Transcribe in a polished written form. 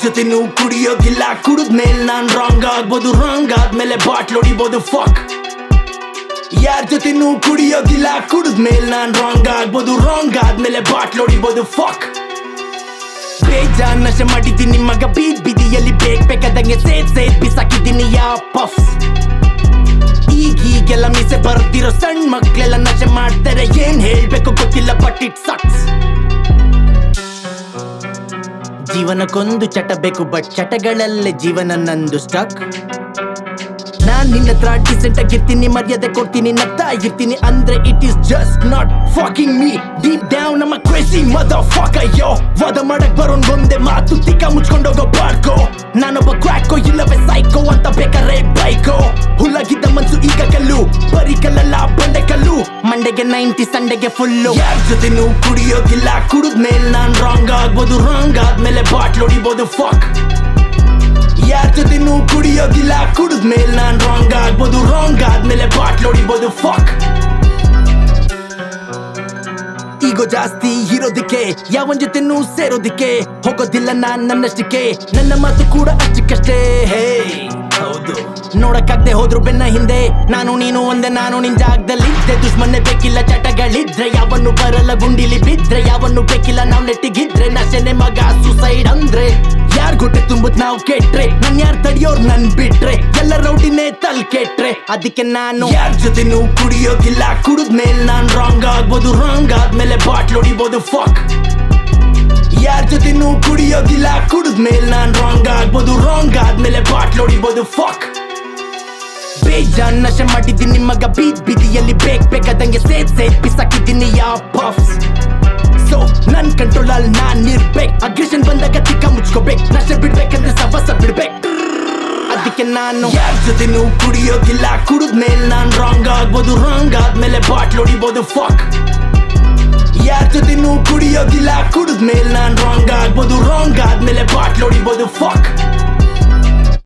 ಜೊತೆನೂ ಕುಡಿಯೋದಿಲ್ಲ, ಕುಡಿದ್ಮೇಲೆ ನಾನ್ ರಾಂಗ್ ಆಗ್ಬೋದು, ರಾಂಗ್ ಆದ್ಮೇಲೆ ಬಾಟ್ಲ್ ಹೊಡಿಬೋದು. ಫಕ್ ಯಾರ ಜೊತೆನೂ ಕುಡಿಯೋದಿಲ್ಲ, ಕುಡಿದ್ಮೇಲೆ ನಾನ್ ರಾಂಗ್ ಆಗ್ಬೋದು, ರಾಂಗ್ ಆದ್ಮೇಲೆ ಬಾಟ್ಲ್ ಹೊಡಿಬೋದು. ಫಕ್ ಬೇಜಾನ್ ನಶೆ ಮಾಡಿದ್ದೀನಿ ಮಗ, ಬೀದ್ ಬಿದಿಯಲ್ಲಿ ಬೇಕಾದಂಗೆ ಸೇದ್ ಬಿಸಾಕಿದ್ದೀನಿ ಯಾ ಪಫ್. ಈಗೆಲ್ಲ ಮೀಸೆ ಬರ್ತಿರೋ ಸಣ್ಣ ಮಕ್ಳೆಲ್ಲ ನಶೆ ಮಾಡ್ತಾರೆ, ಏನ್ ಹೇಳ್ಬೇಕು ಗೊತ್ತಿಲ್ಲ ಬಟ್ ಇಟ್ ಸಕ್ಸ್. ಜೀವನಕ್ಕೊಂದು ಚಟ ಬೇಕು ಬಟ್ ಚಟಗಳಲ್ಲೇ ಜೀವನ ನಂದು ಸ್ಟಕ್. ನಾನ್ ನಿನ್ನ ಹತ್ರ ಡಿಸೆಂಟ್ ಆಗಿರ್ತೀನಿ, ಮರ್ಯಾದೆ ಕೊಡ್ತೀನಿ, ನಗ್ತಾ ಇರ್ತೀನಿ ಅಂದ್ರೆ it is just not ಫಾಕಿಂಗ್ me. Deep down ನಮ್ಮ ಕ್ರೇಜಿ ಮದರ್ ಫಕ್. ಅಯ್ಯೋ ವಾದ ಮಾಡಕ್ ಬರೋನ್ ಒಂದೇ ಮಾತು, ತಿಕ್ಕ ಮುಚ್ಕೊಂಡೋಗೋ ಬಾರ್ಕೋ. ನಾನೊಬ್ಬ ಕ್ವಾಕೋ ಇಲ್ಲವೇ ಸೈಕೋ ಅಂತ ಬೇಕಾರೆ ಬೈಕೋ. ಹುಲ್ಲಾಗಿದ್ದ ಮನ್ಸು ಈಗ ಕಲ್ಲು, ಬರೀ ಕಲ್ಲಲ್ಲ ಬಂಡೆ ಕಲ್ಲು. ಮಂಡೆಗೆ 90 ಸಂಡೆಗೆ ಫುಲ್ಲು. ಯಾರ ಜೊತೆನೂ ಕುಡಿಯೋದಿಲ್ಲ, ಕುಡಿದ್ಮೇಲೆ ನಾನ್ ರಾಂಗ್ ಆಗ್ಬೋದು, ರಾಂಗ್ ಆದ್ಮೇಲೆ ಬಾಟ್ಲ್ ಹೊಡಿಬೋದು. ಫಕ್ ಯಾರ ಜೊತೆನೂ ಕುಡಿಯೋದಿಲ್ಲ, ಕುಡಿದ್ಮೇಲೆ ನಾನ್ ರಾಂಗ್ ಆಗ್ಬೋದು, ರಾಂಗ್ ಆದ್ಮೇಲೆ ಬಾಟ್ಲ್ ಹೊಡಿಬೋದು. ಫಕ್ ಈಗೋ ಜಾಸ್ತಿ ಇರೋದಕ್ಕೆ, ಯಾವನ್ ಜೊತೆನೂ ಸೇರೋದಕ್ಕೆ ಹೋಗೋದಿಲ್ಲ ನಾನ್ ನನ್ನಷ್ಟಕ್ಕೆ. ನನ್ನ ಮಾತು ಕೂಡ ಅಷ್ಟಕ್ಕಷ್ಟೇ. ಹೇ ಹೌದು, ನೋಡಕ್ಕಾಗ್ದೆ ಹೋದ್ರು ಬೆನ್ನ ಹಿಂದೆ, ನಾನು ನೀನು ಒಂದೇ, ನಾನು ನಿನ್ ಜಾಗದಲ್ಲಿದ್ದೆ. ದುಶ್ಮನ್ನೆ ಬೇಕಿಲ್ಲ ಚಟಗಳಿದ್ರೆ, ಯಾವನ್ನು ಬರಲ್ಲ ಗುಂಡಿಲಿ ಬಿದ್ರೆ, ಯಾವನ್ನು ಬೇಕಿಲ್ಲ ನಾವ್ ನೆಟ್ಟಿಗಿದ್ರೆ. ನಶೆನೆ ಮಗ ಸುಸೈಡ್ ಅಂದ್ರೆ, ಯಾರ್ ಗುಟ್ಟೆ ತುಂಬುತ್ ನಾವ್ ಕೆಟ್ರೆ, ನನ್ ಯಾರ್ ತಡಿಯೋರ್ ನನ್ ಬಿಟ್ರೆ, ಎಲ್ಲ ರೌಡಿನೇ ತಲ್ ಕೆಟ್ರೆ. ಅದಕ್ಕೆ ನಾನು ಯಾರ ಜೊತೆನೂ ಕುಡಿಯೋದಿಲ್ಲ, ಕುಡಿದ್ಮೇಲೆ ನಾನ್ ರಾಂಗ್ ಆಗ್ಬೋದು, ರಾಂಗ್ ಆದ್ಮೇಲೆ ಬಾಟ್ಲ್ ಹೊಡಿಬೋದು. ಫಕ್ ಯಾರ ಜೊತೆನೂ ಕುಡಿಯೋದಿಲ್ಲ, ಕುಡಿದ್ಮೇಲೆ ನಾನ್ ರಾಂಗ್ ಆಗ್ಬೋದು, ರಾಂಗ್ ಆದ್ಮೇಲೆ ಬಾಟ್ಲ್ ಹೊಡಿಬೋದು. ಫಕ್ ಬೇಜಾನ್ ನಶೆ ಮಾಡಿದ್ದೀನಿ ಮಗ, ಬೀದ್ ಬಿದಿಯಲ್ಲಿ ಬೇಕಾದಂಗೆ ಸೇದ್ ಬಿಸಾಕಿದ್ದೀನಿ ಯಾ ಪಫ್ಸ್. ಸೊ ನನ್ ಕಂಟ್ರೋಲ್ ಅಲ್ಲಿ ನಾನ್ ಇರ್ಬೇಕು, ಅಗ್ರೆಷನ್ ಬಂದಾಗ ತಿಕ್ಕ ಮುಚ್ಕೋಬೇಕು, ನಶೆ ಬಿಡ್ಬೇಕಂದ್ರೆ ಸವಸ ಬಿಡ್ಬೇಕು. ಅದಕ್ಕೆ ನಾನು ಯಾರ ಜೊತೆನೂ ಕುಡಿಯೋದಿಲ್ಲ, ಕುಡಿದ್ಮೇಲೆ ನಾನ್ ರಾಂಗ್ ಆಗ್ಬೋದು, ರಾಂಗ್ ಆದ್ಮೇಲೆ ಬಾಟ್ಲ್ ಹೊಡಿಬೋದು. ಫಕ್ ಯಾರ ಜೊತೆನೂ ಕುಡಿಯೋದಿಲ್ಲ, ಕುಡಿದ್ಮೇಲೆ ನಾನ್ ರಾಂಗ್ ಆಗ್ಬೋದು, ರಾಂಗ್ ಆದ್ಮೇಲೆ ಬಾಟ್ಲ್ ಹೊಡಿಬೋದು. ಫಕ್